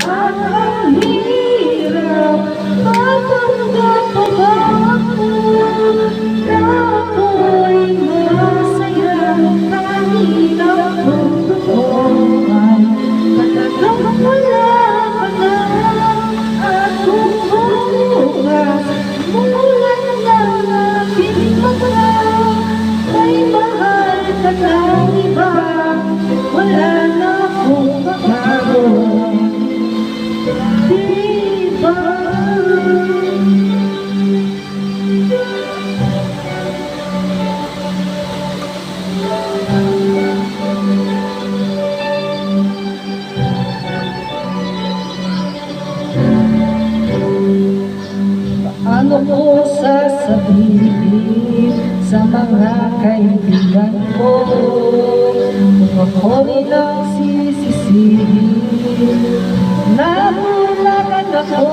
At ang hirap, matanggap pa ba ako na ako'y masaya kahit ang mundo ay talagang wala ka na. At kung bukas mulan ng aking mata, may mahal ka ng iba, wala na akong magagawa. Diba? Paano ko sasabihin sa mga kaibigan ko kung ako'y nagsisisihin? Nabulagan ako